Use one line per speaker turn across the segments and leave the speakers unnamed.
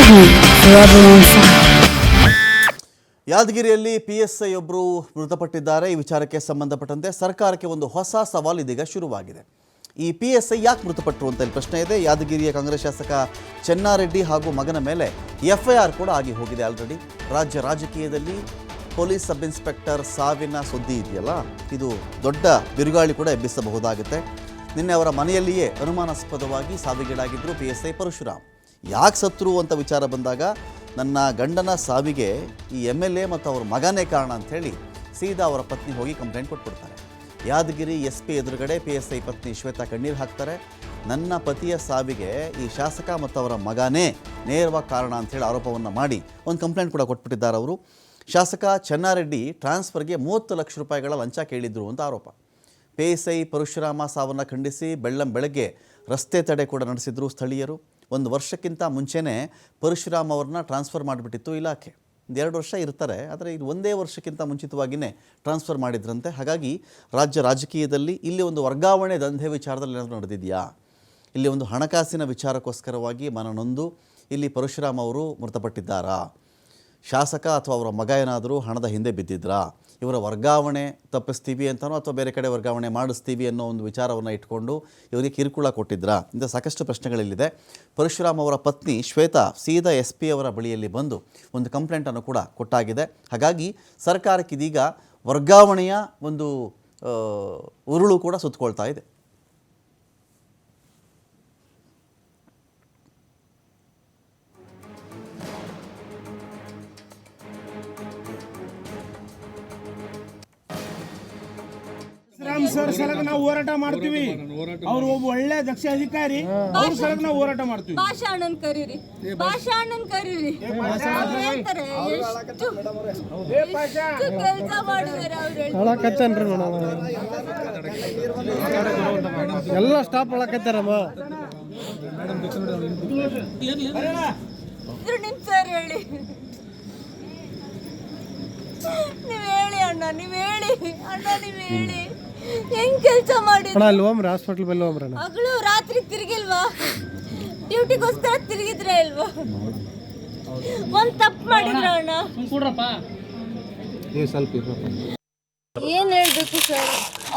forever on fire.
ಯಾದಗಿರಿಯಲ್ಲಿ PSI ಒಬ್ಬರು ಮೃತಪಟ್ಟಿದ್ದಾರೆ. ಈ ವಿಚಾರಕ್ಕೆ ಸಂಬಂಧಪಟ್ಟಂತೆ ಸರ್ಕಾರಕ್ಕೆ ಒಂದು ಹೊಸ ಸವಾಲು ಇದೀಗ ಶುರುವಾಗಿದೆ. ಈ PSI ಯಾಕೆ ಮೃತಪಟ್ಟರು ಅಂತ ಪ್ರಶ್ನೆ ಇದೆ. ಯಾದಗಿರಿಯ ಕಾಂಗ್ರೆಸ್ ಶಾಸಕ ಚೆನ್ನಾರೆಡ್ಡಿ ಹಾಗೂ ಮಗನ ಮೇಲೆ FIR ಕೂಡ ಆಗಿ ಹೋಗಿದೆ ಆಲ್ರೆಡಿ. ರಾಜ್ಯ ರಾಜಕೀಯದಲ್ಲಿ ಪೊಲೀಸ್ ಸಬ್ ಇನ್ಸ್ಪೆಕ್ಟರ್ ಸಾವಿನ ಸುದ್ದಿ ಇದೆಯಲ್ಲ, ಇದು ದೊಡ್ಡ ಬಿರುಗಾಳಿ ಕೂಡ ಎಬ್ಬಿಸಬಹುದಾಗುತ್ತೆ. ನಿನ್ನೆ ಅವರ ಮನೆಯಲ್ಲಿಯೇ ಅನುಮಾನಾಸ್ಪದವಾಗಿ ಸಾವಿಗೀಡಾಗಿದ್ದರು PSI ಪರಶುರಾಮ್. ಯಾಕೆ ಸತ್ರು ಅಂತ ವಿಚಾರ ಬಂದಾಗ ನನ್ನ ಗಂಡನ ಸಾವಿಗೆ ಈ MLA ಮತ್ತು ಅವ್ರ ಮಗನೇ ಕಾರಣ ಅಂಥೇಳಿ ಸೀದಾ ಅವರ ಪತ್ನಿ ಹೋಗಿ ಕಂಪ್ಲೇಂಟ್ ಕೊಟ್ಬಿಡ್ತಾರೆ. ಯಾದಗಿರಿ SP ಎದುರುಗಡೆ PSI ಪತ್ನಿ ಶ್ವೇತಾ ಕಣ್ಣೀರು ಹಾಕ್ತಾರೆ. ನನ್ನ ಪತಿಯ ಸಾವಿಗೆ ಈ ಶಾಸಕ ಮತ್ತು ಅವರ ಮಗನೇ ನೇರವಾಗಿ ಕಾರಣ ಅಂಥೇಳಿ ಆರೋಪವನ್ನು ಮಾಡಿ ಒಂದು ಕಂಪ್ಲೇಂಟ್ ಕೂಡ ಕೊಟ್ಬಿಟ್ಟಿದ್ದಾರೆ ಅವರು. ಶಾಸಕ ಚೆನ್ನಾರೆಡ್ಡಿ ಟ್ರಾನ್ಸ್ಫರ್ಗೆ 30 ಲಕ್ಷ ರೂಪಾಯಿಗಳ ಲಂಚ ಕೇಳಿದ್ರು ಅಂತ ಆರೋಪ. PSI ಪರಶುರಾಮ ಸಾವನ್ನು ಖಂಡಿಸಿ ಬೆಳಗ್ಗೆ ರಸ್ತೆ ತಡೆ ಕೂಡ ನಡೆಸಿದ್ರು ಸ್ಥಳೀಯರು. 1 ವರ್ಷಕ್ಕಿಂತ ಮುಂಚೆನೇ ಪರಶುರಾಮ್ ಅವ್ರನ್ನ ಟ್ರಾನ್ಸ್ಫರ್ ಮಾಡಿಬಿಟ್ಟಿತ್ತು ಇಲಾಖೆ. 2 ವರ್ಷ ಇರ್ತಾರೆ, ಆದರೆ ಇದು 1 ವರ್ಷಕ್ಕಿಂತ ಮುಂಚಿತವಾಗಿಯೇ ಟ್ರಾನ್ಸ್ಫರ್ ಮಾಡಿದ್ರಂತೆ. ಹಾಗಾಗಿ ರಾಜ್ಯ ರಾಜಕೀಯದಲ್ಲಿ ಇಲ್ಲಿ ಒಂದು ವರ್ಗಾವಣೆ ದಂಧೆ ವಿಚಾರದಲ್ಲಿ ಏನಾದರೂ ನಡೆದಿದೆಯಾ, ಇಲ್ಲಿ ಒಂದು ಹಣಕಾಸಿನ ವಿಚಾರಕ್ಕೋಸ್ಕರವಾಗಿ ಮನನೊಂದು ಇಲ್ಲಿ ಪರಶುರಾಮ್ ಅವರು ಮೃತಪಟ್ಟಿದ್ದಾರಾ, ಶಾಸಕ ಅಥವಾ ಅವರ ಮಗ ಏನಾದರೂ ಹಣದ ಹಿಂದೆ ಬಿದ್ದಿದ್ರಾ, ಇವರ ವರ್ಗಾವಣೆ ತಪ್ಪಿಸ್ತೀವಿ ಅಂತನೋ ಅಥವಾ ಬೇರೆ ಕಡೆ ವರ್ಗಾವಣೆ ಮಾಡಿಸ್ತೀವಿ ಅನ್ನೋ ಒಂದು ವಿಚಾರವನ್ನು ಇಟ್ಕೊಂಡು ಇವರಿಗೆ ಕಿರುಕುಳ ಕೊಟ್ಟಿದ್ರಾ ಇಂಥ ಸಾಕಷ್ಟು ಪ್ರಶ್ನೆಗಳಿಲ್ಲಿದೆ. ಪರಶುರಾಮ್ ಅವರ ಪತ್ನಿ ಶ್ವೇತಾ ಸೀದಾ SP ಅವರ ಬಳಿಯಲ್ಲಿ ಬಂದು ಒಂದು ಕಂಪ್ಲೇಂಟನ್ನು ಕೂಡ ಕೊಟ್ಟಾಗಿದೆ. ಹಾಗಾಗಿ ಸರ್ಕಾರಕ್ಕೆ ಇದೀಗ ವರ್ಗಾವಣೆಯ ಒಂದು ಉರುಳು ಕೂಡ ಸುತ್ತಕೊಳ್ತಾ ಇದೆ.
ಸರ್ ಸಲಗ ನಾವು ಹೋರಾಟ ಮಾಡ್ತೀವಿ. ಅವ್ರು ಒಬ್ಬ ಒಳ್ಳೆ ದಕ್ಷ ಅಧಿಕಾರಿ, ಅವ್ರ ಸಲಗ ನಾವು ಹೋರಾಟ ಮಾಡ್ತೀವಿ.
ಭಾಷಾ ಅಣ್ಣನ್ ಕರೀರಿ, ಭಾಷಾ ಅಣ್ಣನ್ ಕರೀರಿ. ಹೇಳ್ತಾರೆ ಎಷ್ಟು ಕೆಲಸ ಮಾಡಿದಾರೆ ಅವ್ರು.
ಹೇಳಕತ್ತೇನ್ರಿ ಮೇಡಮ್, ಎಲ್ಲ ಸ್ಟಾಪ್ ಹೇಳಕತ್ತಾರಮ್ಮ.
ನಿಮ್ ಸರ್ ಹೇಳಿ, ನೀವ್ ಹೇಳಿ ಅಣ್ಣ, ನೀವ್ ಹೇಳಿ ಅಣ್ಣ, ನೀವ್ ಹೇಳಿ ಹೆಂಗ್ ಕೆಲಸ ಮಾಡಿದ್ರು.
ಅಲ್ಲಿ ಹೋಮ್ರಿ, ಹಾಸ್ಪಿಟಲ್ ಬೆಲ್ಲ ಹೋಮ್ರಣ್ಣ.
ಹಗಲು ರಾತ್ರಿ ತಿರುಗಿಲ್ವಾ, ಡ್ಯೂಟಿಗೋಸ್ಕರ ತಿರುಗಿದ್ರೆ ಇಲ್ವಾ, ಒಂದ್ ತಪ್ಪು ಮಾಡಿದ್ರ ಅಣ್ಣ. ಏನ್ ಹೇಳ್ಬೇಕು ಸರ್,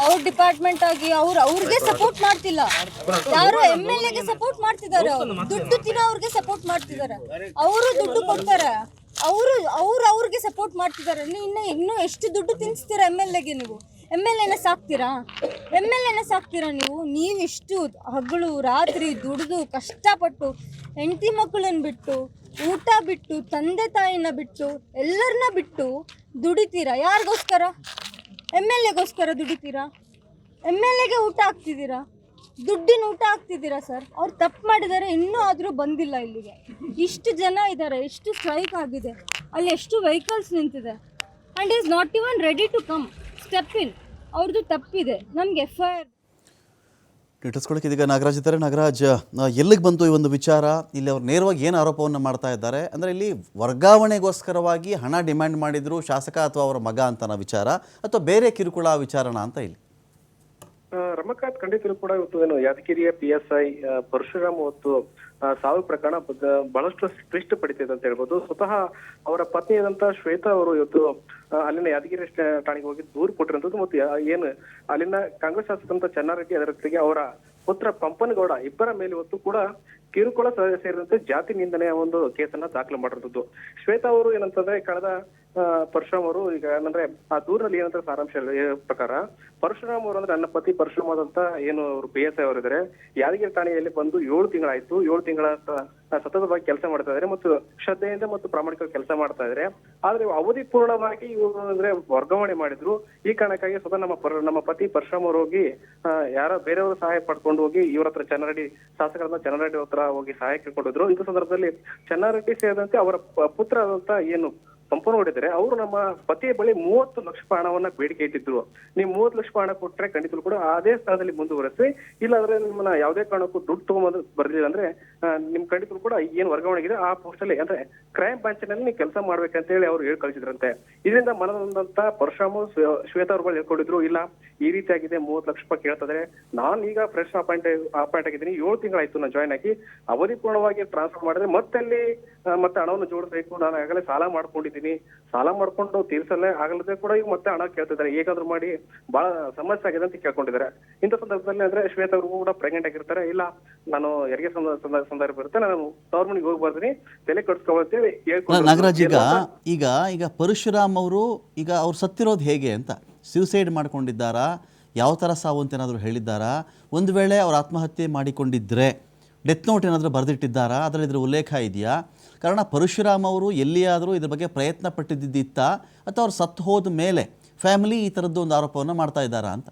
ಅವ್ರ ಡಿಪಾರ್ಟ್ಮೆಂಟ್ ಆಗಿ ಅವ್ರಿಗೆ ಸಪೋರ್ಟ್ ಮಾಡ್ತಿಲ್ಲ. ಯಾರು MLA ಸಪೋರ್ಟ್ ಮಾಡ್ತಿದ್ದಾರೆ, ದುಡ್ಡು ತಿನ್ನೋ ಅವ್ರಿಗೆ ಸಪೋರ್ಟ್ ಮಾಡ್ತಿದ್ದಾರೆ. ಅವರು ದುಡ್ಡು ಕೊಡ್ತಾರೆ, ಅವ್ರಿಗೆ ಸಪೋರ್ಟ್ ಮಾಡ್ತಿದ್ದಾರೆ. ಇನ್ನೂ ಎಷ್ಟು ದುಡ್ಡು ತಿನ್ನಿಸ್ತೀರಾ MLAಗೆ? ನೀವು MLAನ ಸಾಕ್ತೀರಾ ನೀವು ಎಷ್ಟು ಹಗಲು ರಾತ್ರಿ ದುಡಿದು ಕಷ್ಟಪಟ್ಟು ಹೆಂಡತಿ ಮಕ್ಕಳನ್ನ ಬಿಟ್ಟು, ಊಟ ಬಿಟ್ಟು, ತಂದೆ ತಾಯಿನ ಬಿಟ್ಟು, ಎಲ್ಲರನ್ನ ಬಿಟ್ಟು ದುಡಿತೀರಾ. ಯಾರಿಗೋಸ್ಕರ? MLAಗೋಸ್ಕರ ದುಡಿತೀರಾ? MLAಗೆ ಊಟ ಹಾಕ್ತಿದ್ದೀರಾ, ದುಡ್ಡಿನ ಊಟ ಹಾಕ್ತಿದ್ದೀರಾ ಸರ್. ಅವ್ರು ತಪ್ಪು ಮಾಡಿದ್ದಾರೆ, ಇನ್ನೂ ಆದರೂ ಬಂದಿಲ್ಲ ಇಲ್ಲಿಗೆ. ಇಷ್ಟು ಜನ ಇದ್ದಾರೆ, ಎಷ್ಟು ಸ್ಟ್ರೈಕ್ ಆಗಿದೆ, ಅಲ್ಲಿ ಎಷ್ಟು ವೆಹಿಕಲ್ಸ್ ನಿಂತಿದೆ, and is not even ready to come step in. ಅವ್ರದ್ದು ತಪ್ಪಿದೆ, ನಮ್ಗೆ FIR.
ಇಟ್ಟಿಸ್ಕೊಳ್ಳೋಕೆ ಇದೀಗ ನಾಗರಾಜ್ ಇದ್ದಾರೆ. ನಾಗರಾಜ್, ಎಲ್ಲಿಗೆ ಬಂತು ಈ ಒಂದು ವಿಚಾರ? ಇಲ್ಲಿ ಅವ್ರು ನೇರವಾಗಿ ಏನು ಆರೋಪವನ್ನು ಮಾಡ್ತಾ ಇದ್ದಾರೆ ಅಂದರೆ, ಇಲ್ಲಿ ವರ್ಗಾವಣೆಗೋಸ್ಕರವಾಗಿ ಹಣ ಡಿಮ್ಯಾಂಡ್ ಮಾಡಿದ್ರು ಶಾಸಕ ಅಥವಾ ಅವರ ಮಗ ಅಂತನ ವಿಚಾರ, ಅಥವಾ ಬೇರೆ ಕಿರುಕುಳ ವಿಚಾರಣ ಅಂತ ಇಲ್ಲಿ?
ರಮಕಾಂತ್, ಖಂಡಿತರು ಕೂಡ ಇವತ್ತು ಏನು ಯಾದಗಿರಿಯ PSI ಪರಶುರಾಮ್ ಮತ್ತು ಸಾವು ಪ್ರಕರಣ ಬಹಳಷ್ಟು ಕ್ಲಿಷ್ಟ ಪಡಿತಿದೆ ಅಂತ ಹೇಳ್ಬೋದು. ಸ್ವತಃ ಅವರ ಪತ್ನಿಯಾದಂತ ಶ್ವೇತಾ ಅವರು ಇವತ್ತು ಅಲ್ಲಿನ ಯಾದಗಿರಿ ಠಾಣೆಗೆ ಹೋಗಿ ದೂರು ಕೊಟ್ಟಿರುವಂತದ್ದು. ಮತ್ತು ಏನು ಅಲ್ಲಿನ ಕಾಂಗ್ರೆಸ್ ಶಾಸಕಂತ ಚೆನ್ನಾರೆಡ್ಡಿ, ಅದರ ಜೊತೆಗೆ ಅವರ ಪುತ್ರ ಪಂಪನಗೌಡ ಇಬ್ಬರ ಮೇಲೆ ಇವತ್ತು ಕೂಡ ಕಿರುಕುಳ ಸೇರಿದಂತೆ ಜಾತಿ ನಿಂದನೆಯ ಒಂದು ಕೇಸನ್ನ ದಾಖಲು ಮಾಡಿರುವಂತದ್ದು. ಶ್ವೇತಾ ಅವರು ಏನಂತಂದ್ರೆ, ಕಳೆದ ಪರಶುರಾಮ್ ಅವರು ಈಗ ಏನಂದ್ರೆ ಆ ದೂರಲ್ಲಿ ಏನಂತ ಸಾರಾಂಶ ಪ್ರಕಾರ, ಪರಶುರಾಮ್ ಅವರು ಅಂದ್ರೆ ನನ್ನ ಪತಿ ಪರಶುರಾಮ್ ಆದಂತ ಏನು ಅವರು PSI ಅವರಿದ್ದಾರೆ, ಯಾದಗಿರಿ ಠಾಣೆಯಲ್ಲಿ ಬಂದು 7 ತಿಂಗಳಾಯ್ತು. 7 ತಿಂಗಳ ಸತತವಾಗಿ ಕೆಲಸ ಮಾಡ್ತಾ ಇದ್ದಾರೆ ಮತ್ತು ಶ್ರದ್ಧೆಯಿಂದ ಮತ್ತು ಪ್ರಾಮಾಣಿಕವಾಗಿ ಕೆಲಸ ಮಾಡ್ತಾ ಇದ್ದಾರೆ. ಆದ್ರೆ ಅವಧಿ ಪೂರ್ಣವಾಗಿ ಇವರು ಅಂದ್ರೆ ವರ್ಗಾವಣೆ ಮಾಡಿದ್ರು. ಈ ಕಾರಣಕ್ಕಾಗಿ ಸ್ವತಃ ನಮ್ಮ ಪತಿ ಪರಶುರಾಮ್ ಅವರು ಹೋಗಿ ಯಾರೋ ಬೇರೆಯವರು ಸಹಾಯ ಪಡ್ಕೊಂಡು ಹೋಗಿ ಇವ್ರ ಹತ್ರ ಚೆನ್ನಾರೆಡ್ಡಿ, ಶಾಸಕರನ್ನ ಚೆನ್ನಾರೆಡ್ಡಿ ಹತ್ರ ಹೋಗಿ ಸಹಾಯ ಕೇಳ್ಕೊಂಡಿದ್ರು. ಇಂಥ ಸಂದರ್ಭದಲ್ಲಿ ಚೆನ್ನಾರೆಡ್ಡಿ ಸೇರಿದಂತೆ ಅವರ ಪುತ್ರ ಆದಂತ ಏನು ಪಂಪನಗೌಡ ಅವರು ನಮ್ಮ ಪತಿಯ ಬಳಿ 30 ಲಕ್ಷ ರೂಪಾಯಿ ಹಣವನ್ನ ಬೇಡಿಕೆ ಇಟ್ಟಿದ್ರು. ನೀವು 30 ಲಕ್ಷ ರೂಪಾಯಿ ಹಣ ಕೊಟ್ರೆ ಖಂಡಿತಲು ಕೂಡ ಅದೇ ಸ್ಥಳದಲ್ಲಿ ಮುಂದುವರೆಸಿ, ಇಲ್ಲಾಂದ್ರೆ ನಿಮ್ಮನ್ನ ಯಾವುದೇ ಕಾರಣಕ್ಕೂ ದುಡ್ಡು ತಗೊಂಬಂದು ಬರ್ಲಿಲ್ಲ ಅಂದ್ರೆ ನಿಮ್ ಖಂಡಿತಲು ಕೂಡ ಏನ್ ವರ್ಗಾವಣೆ ಇದೆ ಆ ಪೋಸ್ಟ್ ಅಲ್ಲಿ ಅಂದ್ರೆ ಕ್ರೈಮ್ ಬ್ರಾಂಚ್ನಲ್ಲಿ ನೀವು ಕೆಲಸ ಮಾಡ್ಬೇಕಂತ ಹೇಳಿ ಅವ್ರು ಹೇಳಿ ಕಳಿಸಿದ್ರಂತೆ. ಇದರಿಂದ ಮನನೊಂದಂತ ಪರಶುರಾಮು ಶ್ವೇತಾ ಅವ್ರ ಬಳಿ ಹೇಳ್ಕೊಂಡಿದ್ರು, ಇಲ್ಲ ಈ ರೀತಿಯಾಗಿದೆ 30 ಲಕ್ಷ ರೂಪಾಯಿ ಕೇಳ್ತಿದ್ರೆ, ನಾನು ಈಗ ಫ್ರೆಶ್ ಅಪಾಯಿಂಟ್ ಆಗಿದ್ದೀನಿ, 7 ತಿಂಗಳಾಯ್ತು ನಾನು ಜಾಯ್ನ್ ಆಗಿ, ಅವಧಿ ಪೂರ್ಣವಾಗಿ ಟ್ರಾನ್ಸ್ಫರ್ ಮಾಡಿದ್ರೆ ಮತ್ತೆ ಹಣವನ್ನು ಜೋಡಿಸಬೇಕು, ನಾನು ಆಗಲೇ ಸಾಲ ಮಾಡ್ಕೊಂಡಿದ್ದೀನಿ, ಸಾಲ ಮಾಡ್ಕೊಂಡು ತೀರ್ಸಲ್ಲೇ ಆಗಲದೆ ಕೂಡ ಈಗ ಮತ್ತೆ ಹಣ ಕೇಳ್ತಿದ್ದಾರೆ, ಹೇಗಾದ್ರೂ ಮಾಡಿ ಬಹಳ ಸಮಸ್ಯೆ ಆಗಿದೆ ಅಂತ ಕೇಳ್ಕೊಂಡಿದ್ದಾರೆ. ಇಂಥ ಸಂದರ್ಭದಲ್ಲಿ ಅಂದ್ರೆ ಶ್ವೇತಾ ಅವರು ಕೂಡ ಪ್ರೆಗ್ನೆಂಟ್ ಆಗಿರ್ತಾರೆ, ಇಲ್ಲ ನಾನು ಹೆರಿಗೆ ಸಂದರ್ಭ ಇರುತ್ತೆ, ನಾನು ತವ್ರ ಮನೆಗೆ ಹೋಗಿ ಬರ್ತೀನಿ, ತಲೆ ಕಟ್ಸ್ಕೊಳ್ತೇವೆ ಹೇಳ್ಕೊಂಡು.
ನಾಗರಾಜ್, ಈಗ ಪರಶುರಾಮ್ ಅವರು ಈಗ ಅವ್ರು ಸತ್ತಿರೋದು ಹೇಗೆ ಅಂತ, ಸ್ಯೂಸೈಡ್ ಮಾಡ್ಕೊಂಡಿದ್ದಾರಾ, ಯಾವ ಥರ ಸಾವು ಅಂತ ಏನಾದರೂ ಹೇಳಿದ್ದಾರಾ? ಒಂದು ವೇಳೆ ಅವ್ರು ಆತ್ಮಹತ್ಯೆ ಮಾಡಿಕೊಂಡಿದ್ದರೆ ಡೆತ್ ನೋಟ್ ಏನಾದರೂ ಬರೆದಿಟ್ಟಿದ್ದಾರಾ? ಅದರಲ್ಲಿ ಇದ್ರ ಉಲ್ಲೇಖ ಇದೆಯಾ? ಕಾರಣ ಪರಶುರಾಮ್ ಅವರು ಎಲ್ಲಿಯಾದರೂ ಇದ್ರ ಬಗ್ಗೆ ಪ್ರಯತ್ನ ಪಟ್ಟಿದ್ದಿತ್ತಾ, ಅಥವಾ ಅವ್ರು ಸತ್ತು ಹೋದ ಮೇಲೆ ಫ್ಯಾಮಿಲಿ ಈ ಥರದ್ದು ಒಂದು ಆರೋಪವನ್ನು ಮಾಡ್ತಾ ಇದ್ದಾರಾ ಅಂತ?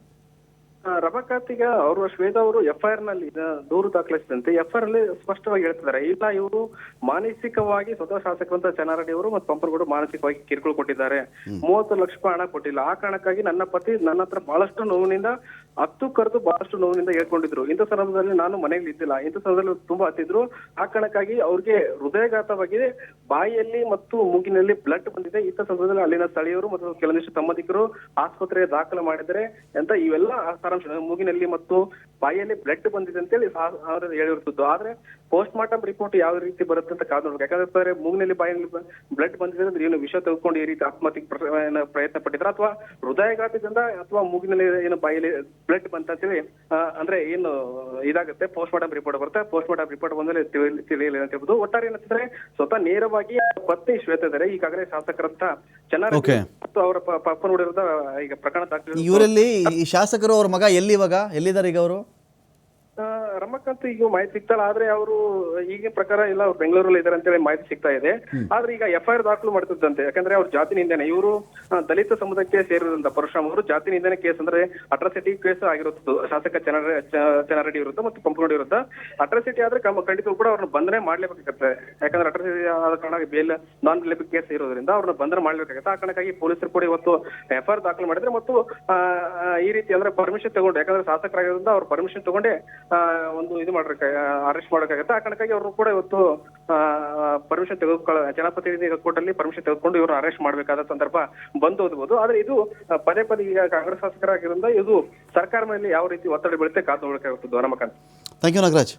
ರಮಾಕಾಂತ್, ಈಗ ಅವರು ಶ್ವೇತಾ ಅವರು FIR ನಲ್ಲಿ ದೂರು ದಾಖಲಿಸಿದಂತೆ FIR ಅಲ್ಲಿ ಸ್ಪಷ್ಟವಾಗಿ ಹೇಳ್ತಿದ್ದಾರೆ, ಇಲ್ಲ ಇವರು ಮಾನಸಿಕವಾಗಿ ಸ್ವತಃ ಶಾಸಕರಂತ ಚೆನ್ನಾರೆಡ್ಡಿ ಅವರು ಮತ್ತು ಪಂಪನಗೌಡ ಮಾನಸಿಕವಾಗಿ ಕಿರುಕುಳ ಕೊಟ್ಟಿದ್ದಾರೆ, 30 ಲಕ್ಷ ರೂಪಾಯಿ ಹಣ ಕೊಟ್ಟಿಲ್ಲ, ಆ ಕಾರಣಕ್ಕಾಗಿ ನನ್ನ ಪತಿ ನನ್ನ ಹತ್ರ ಬಹಳಷ್ಟು ನೋವಿನಿಂದ ಕರೆದು ಬಹಳಷ್ಟು ನೋವಿನಿಂದ ಹೇಳ್ಕೊಂಡಿದ್ರು. ಇಂಥ ಸಂದರ್ಭದಲ್ಲಿ ನಾನು ಮನೆಯಲ್ಲಿ ಇದ್ದಿಲ್ಲ, ಇಂಥ ಸಂದರ್ಭದಲ್ಲಿ ತುಂಬಾ ಹತ್ತಿದ್ರು, ಆ ಕಾರಣಕ್ಕಾಗಿ ಅವ್ರಿಗೆ ಹೃದಯಘಾತವಾಗಿದೆ, ಬಾಯಿಯಲ್ಲಿ ಮತ್ತು ಮೂಗಿನಲ್ಲಿ ಬ್ಲಡ್ ಬಂದಿದೆ. ಇಂಥ ಸಂದರ್ಭದಲ್ಲಿ ಅಲ್ಲಿನ ಸ್ಥಳೀಯರು ಮತ್ತು ಕೆಲವೊಂದಿಷ್ಟು ಸಂಬಂಧಿಕರು ಆಸ್ಪತ್ರೆಗೆ ದಾಖಲು ಮಾಡಿದರೆ ಅಂತ ಇವೆಲ್ಲ ಸಾರಾಂಶ. ಮೂಗಿನಲ್ಲಿ ಮತ್ತು ಬಾಯಿಯಲ್ಲಿ ಬ್ಲಡ್ ಬಂದಿದೆ ಅಂತೇಳಿ ಅವ್ರು ಹೇಳಿರ್ತದ್ದು. ಆದ್ರೆ ಪೋಸ್ಟ್ ಮಾರ್ಟಮ್ ರಿಪೋರ್ಟ್ ಯಾವ ರೀತಿ ಬರುತ್ತೆ ಅಂತ ಕಾದು ನೋಡ್ಬೇಕು. ಯಾಕಂದ್ರೆ ಮೂಗಿನಲ್ಲಿ ಬಾಯಿಯಲ್ಲಿ ಬ್ಲಡ್ ಬಂದಿದೆ ಅಂದ್ರೆ ಏನು ವಿಷ ತೆಗೆದುಕೊಂಡು ಈ ರೀತಿ ಆತ್ಮಹತ್ಯೆ ಪ್ರಯತ್ನ ಪಟ್ಟಿದ್ರ, ಅಥವಾ ಹೃದಯಘಾತದಿಂದ, ಅಥವಾ ಮೂಗಿನಲ್ಲಿ ಏನು ಬಾಯಿಯಲ್ಲಿ ಬ್ಲಡ್ ಬಂತ ಅಂತೇಳಿ ಅಂದ್ರೆ ಏನು ಇದಾಗುತ್ತೆ, ಪೋಸ್ಟ್ ಮಾರ್ಟಮ್ ರಿಪೋರ್ಟ್ ಬರುತ್ತೆ. ಪೋಸ್ಟ್ ಮಾರ್ಟಮ್ ರಿಪೋರ್ಟ್ ಬಂದ್ರೆ ತಿಳಿಯಲಿಲ್ಲ ಅಂತ ಹೇಳ್ಬೋದು. ಒಟ್ಟಾರೆ ಏನಂತಂದ್ರೆ ಸ್ವತಃ ನೇರವಾಗಿ ಪತ್ನಿ ಶ್ವೇತಾ ಇದ್ದಾರೆ, ಈಗಾಗಲೇ ಶಾಸಕರಂತ ಚೆನ್ನಾಗಿ ಮತ್ತು ಅವರ ಪಪ್ಪನ ವಿರುದ್ಧ ಈಗ ಪ್ರಕರಣ ದಾಖಲೆ.
ಇವರಲ್ಲಿ ಈ ಶಾಸಕರು ಅವ್ರ ಮಗ ಎಲ್ಲಿದ್ದಾರೆ ಈಗ ಅವರು?
ರಮಾಕಾಂತ್ ಈಗ ಮಾಹಿತಿ ಸಿಗ್ತಲ್ಲ, ಆದ್ರೆ ಅವರು ಈಗಿನ ಪ್ರಕಾರ ಇಲ್ಲ ಅವ್ರು ಬೆಂಗಳೂರಲ್ಲಿ ಇದಾರೆ ಅಂತೇಳಿ ಮಾಹಿತಿ ಸಿಗ್ತಾ ಇದೆ. ಆದ್ರೆ ಈಗ FIR ದಾಖಲು ಮಾಡ್ತಿದ್ದಂತೆ, ಯಾಕಂದ್ರೆ ಅವ್ರ ಜಾತಿ ನಿಂದನೆ, ಇವರು ದಲಿತ ಸಮುದಾಯಕ್ಕೆ ಸೇರಿದಂತ ಪರಶುರಾಮ್ ಅವರು ಜಾತಿ ನಿಂದನೆ ಕೇಸ್ ಅಂದ್ರೆ ಅಟ್ರಾಸಿಟಿ ಕೇಸ್ ಆಗಿರುತ್ತದೆ ಶಾಸಕ ಚೆನ್ನಾರೆಡ್ಡಿ ವಿರುದ್ಧ ಮತ್ತು ಪಂಪನಗೌಡ ವಿರುದ್ಧ. ಅಟ್ರಾಸಿಟಿ ಆದ್ರೆ ಖಂಡಿತ ಕೂಡ ಅವ್ರನ್ನ ಬಂಧನೆ ಮಾಡ್ಲೇಬೇಕಾಗತ್ತೆ, ಯಾಕಂದ್ರೆ ಅಟ್ರಾಸಿಟಿ ಆದ ಕಾರಣ ಬೇಲ್ ನಾನ್ ಬೇಲೇಬಲ್ ಕೇಸ್ ಇರೋದ್ರಿಂದ ಅವ್ರನ್ನ ಬಂಧನ ಮಾಡ್ಲೇಬೇಕಾಗತ್ತೆ. ಆ ಕಾರಣಕ್ಕಾಗಿ ಪೊಲೀಸರು ಕೂಡ ಇವತ್ತು FIR ದಾಖಲು ಮಾಡಿದ್ರೆ ಮತ್ತು ಈ ರೀತಿ ಅಂದ್ರೆ ಪರ್ಮಿಷನ್ ತಗೊಂಡು, ಯಾಕಂದ್ರೆ ಶಾಸಕರಾಗಿರೋದ್ರಿಂದ ಅವ್ರ ಪರ್ಮಿಷನ್ ತಗೊಂಡೆ ಒಂದು ಇದು ಅರೆಸ್ಟ್ ಮಾಡಬೇಕಾಗತ್ತೆ. ಆ ಕಾರಣಕ್ಕಾಗಿ ಅವರು ಕೂಡ ಇವತ್ತು ಪರ್ಮಿಷನ್ ಜನಪ್ರತಿನಿಧಿ ಕೋರ್ಟಲ್ಲಿ ಪರ್ಮಿಷನ್ ತೆಗೆದುಕೊಂಡು ಇವ್ರನ್ನ ಅರೆಸ್ಟ್ ಮಾಡಬೇಕಾದ ಸಂದರ್ಭ ಬಂದು ಓದಬಹುದು. ಆದ್ರೆ ಇದು ಪದೇ ಈಗ ಕಾಂಗ್ರೆಸ್ ಶಾಸಕರಾಗಿರೋದ್ರಿಂದ ಇದು ಸರ್ಕಾರ ಮೇಲೆ ಯಾವ ರೀತಿ ಒತ್ತಡ ಬೀಳುತ್ತೆ ಕಾದು ನೋಡಬೇಕಾಗುತ್ತದೆ. Ramakanth,
thank you Nagaraj.